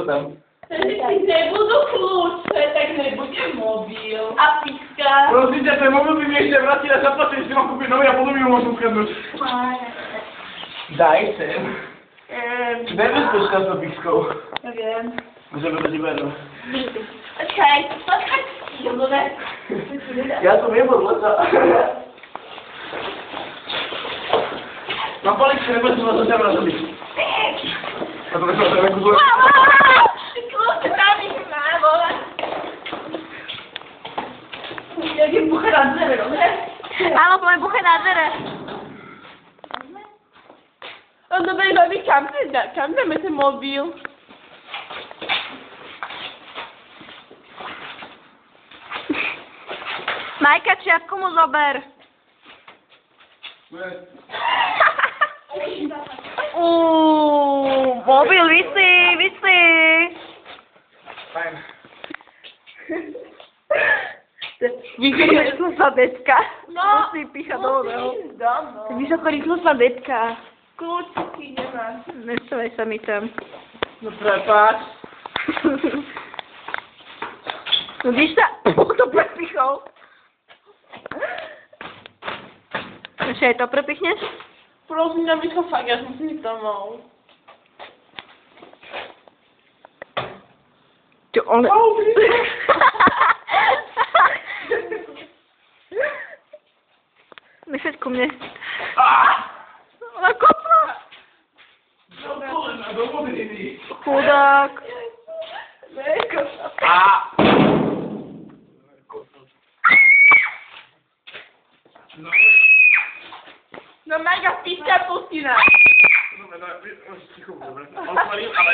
tam? Tak nebudú kľúče, tak nebude mobil. A píska. Prosím ťa, ten mobil by mi ešte vrátil a zaplatil, že mám kúpiť nový a potom mi ho môžem ukradnúť. Daj sem. Nebezpečná s pískou. Neviem. Môžeme to ti berú. Počkaj, dobre. Ja som nebol leca. Mám paličku, nebudem sa vás ťa vrazobiť. A to nechám sa nekúzlo. Kľúče tam ich má, vole. Jak je bucha na dvere, dobre? Áno, poďme buche na dvere. No dobre, babi, kam dáme ten mobil? Majka, čiapku mu zober. Mobil visí. Fajn. Vysokorýchlostná decka. No, Musí píchať do oného. Dávno. Vysokorýchlostná decka. Kľúčiky nemám. Nestavaj sa mi tam. No prepáč. No když sa to prepichol. Ešte aj to prepichneš? Prosím, aby to fakt, ja som si to mal. Čo on... Nechať ku mne. Ona kopla. Do kolena, do modriny. Chudák. No mega píska pustina. Dobre, ticho, dobre. Otvorím, ale...